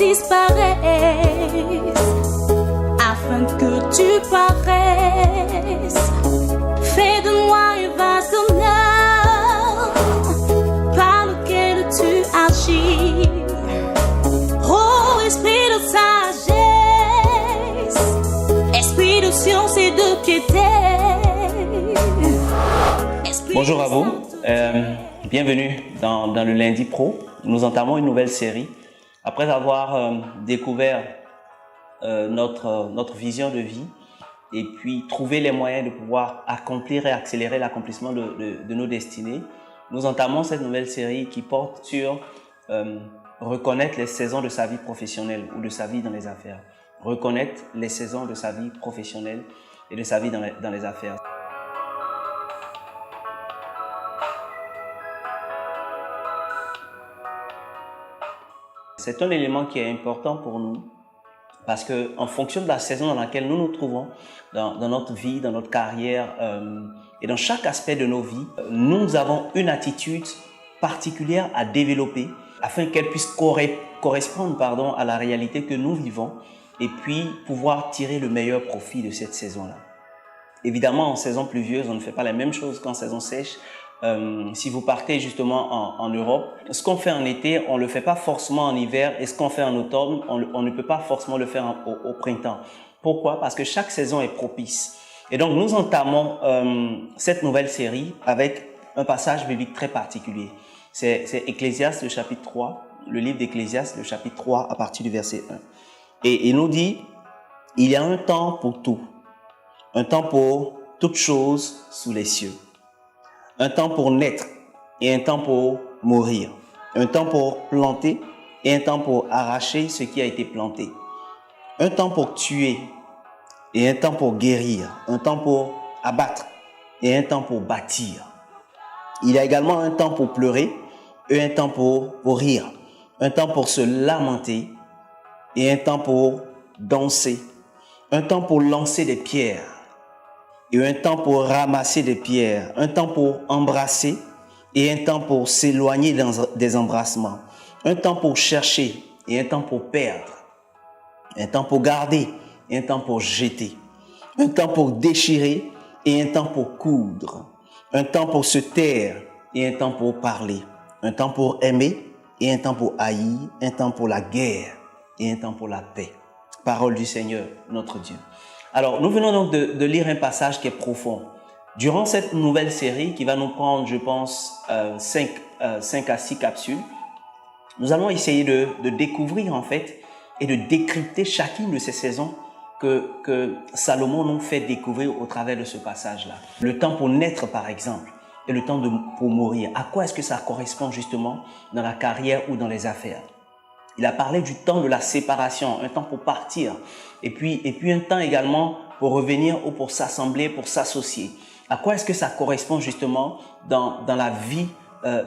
disparaisse, afin que tu paraisses. Fais de moi un vase d'honneur par lequel tu agis. Oh, esprit de sagesse, esprit de science et de piété. Bonjour à vous, bienvenue dans le Lundi Pro. Nous entamons une nouvelle série. Après avoir découvert notre vision de vie et puis trouver les moyens de pouvoir accomplir et accélérer l'accomplissement de nos destinées, nous entamons cette nouvelle série qui porte sur reconnaître les saisons de sa vie professionnelle ou de sa vie dans les affaires. Reconnaître les saisons de sa vie professionnelle et de sa vie dans les affaires. C'est un élément qui est important pour nous parce qu'en fonction de la saison dans laquelle nous nous trouvons, dans notre vie, dans notre carrière et dans chaque aspect de nos vies, nous avons une attitude particulière à développer afin qu'elle puisse correspondre à la réalité que nous vivons et puis pouvoir tirer le meilleur profit de cette saison-là. Évidemment, en saison pluvieuse, on ne fait pas la même chose qu'en saison sèche. Si vous partez justement en Europe, ce qu'on fait en été, on ne le fait pas forcément en hiver, et ce qu'on fait en automne, on ne peut pas forcément le faire au printemps. Pourquoi? Parce que chaque saison est propice. Et donc nous entamons cette nouvelle série avec un passage biblique très particulier. C'est Ecclésiaste, le chapitre 3, le livre d'Ecclésiaste, le chapitre 3, à partir du verset 1. Et il nous dit, il y a un temps pour tout, un temps pour toutes choses sous les cieux. Un temps pour naître et un temps pour mourir. Un temps pour planter et un temps pour arracher ce qui a été planté. Un temps pour tuer et un temps pour guérir. Un temps pour abattre et un temps pour bâtir. Il y a également un temps pour pleurer et un temps pour rire. Un temps pour se lamenter et un temps pour danser. Un temps pour lancer des pierres et un temps pour ramasser des pierres, un temps pour embrasser et un temps pour s'éloigner des embrassements, un temps pour chercher et un temps pour perdre, un temps pour garder et un temps pour jeter, un temps pour déchirer et un temps pour coudre, un temps pour se taire et un temps pour parler, un temps pour aimer et un temps pour haïr, un temps pour la guerre et un temps pour la paix. Parole du Seigneur, notre Dieu. Alors, nous venons donc de lire un passage qui est profond. Durant cette nouvelle série qui va nous prendre, je pense, 5 à 6 capsules, nous allons essayer de découvrir en fait et de décrypter chacune de ces saisons que Salomon nous fait découvrir au travers de ce passage-là. Le temps pour naître, par exemple, et le temps pour mourir. À quoi est-ce que ça correspond justement dans la carrière ou dans les affaires? Il a parlé du temps de la séparation, un temps pour partir, et puis un temps également pour revenir ou pour s'assembler, pour s'associer. À quoi est-ce que ça correspond justement dans la vie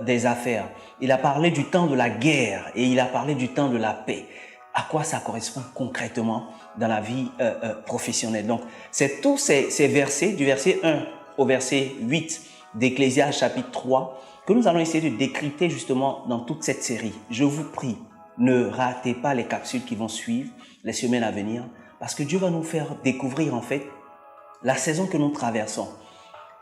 des affaires? Il a parlé du temps de la guerre et il a parlé du temps de la paix. À quoi ça correspond concrètement dans la vie professionnelle? Donc, c'est tous ces versets, du verset 1 au verset 8 d'Ecclésiaste chapitre 3, que nous allons essayer de décrypter justement dans toute cette série. Je vous prie, ne ratez pas les capsules qui vont suivre, les semaines à venir, parce que Dieu va nous faire découvrir en fait la saison que nous traversons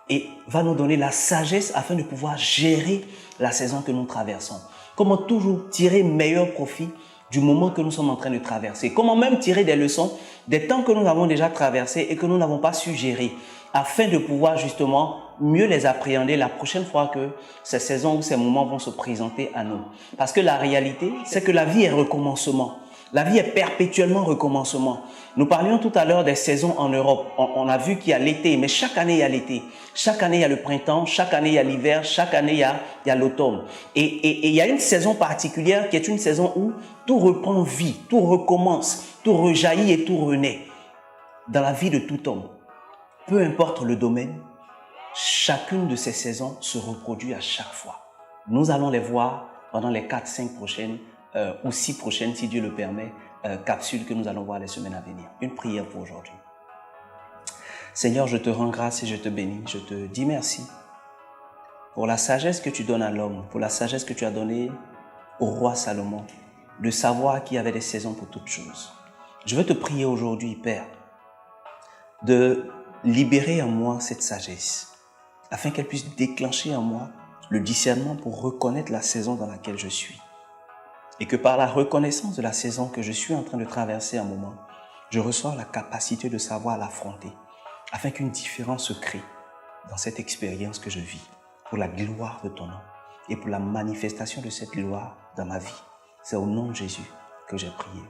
et va nous donner la sagesse afin de pouvoir gérer la saison que nous traversons. Comment toujours tirer meilleur profit du moment que nous sommes en train de traverser. Comment même tirer des leçons des temps que nous avons déjà traversés et que nous n'avons pas su gérer afin de pouvoir justement mieux les appréhender la prochaine fois que ces saisons ou ces moments vont se présenter à nous. Parce que la réalité, c'est que la vie est recommencement. La vie est perpétuellement recommencement. Nous parlions tout à l'heure des saisons en Europe. On a vu qu'il y a l'été, mais chaque année il y a l'été. Chaque année il y a le printemps, chaque année il y a l'hiver, chaque année il y a l'automne. Et il y a une saison particulière qui est une saison où tout reprend vie, tout recommence, tout rejaillit et tout renaît. Dans la vie de tout homme, peu importe le domaine, chacune de ces saisons se reproduit à chaque fois. Nous allons les voir pendant les 4, 5 prochaines ou 6 prochaines, si Dieu le permet, capsules que nous allons voir les semaines à venir. Une prière pour aujourd'hui. Seigneur, je te rends grâce et je te bénis. Je te dis merci pour la sagesse que tu donnes à l'homme, pour la sagesse que tu as donnée au roi Salomon. de savoir qu'il y avait des saisons pour toutes choses. Je veux te prier aujourd'hui, Père, de libérer en moi cette sagesse, afin qu'elle puisse déclencher en moi le discernement pour reconnaître la saison dans laquelle je suis. Et que par la reconnaissance de la saison que je suis en train de traverser un moment, je reçois la capacité de savoir l'affronter, afin qu'une différence se crée dans cette expérience que je vis, pour la gloire de ton nom et pour la manifestation de cette gloire dans ma vie. C'est au nom de Jésus que j'ai prié.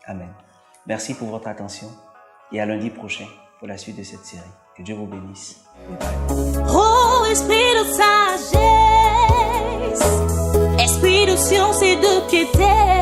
Amen. Merci pour votre attention et à lundi prochain pour la suite de cette série. Que Dieu vous bénisse. Oh, esprit de sagesse, esprit de science et de piété.